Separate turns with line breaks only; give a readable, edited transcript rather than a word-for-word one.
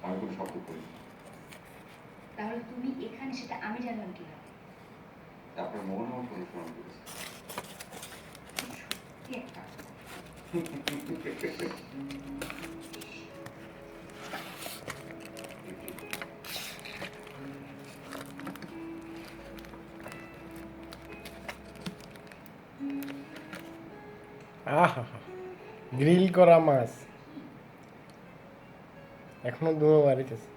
আমি কোনো শব্দ করিনি।
তাহলে তুমি এখানে সেটা আমি জানলাম কিভাবে?
আপনার মন আমার অনুসরণ করেছে।
সত্যি একটা
আহা, গ্রিল করা মাছ এখনো ধোয়া বাড়িতেছে।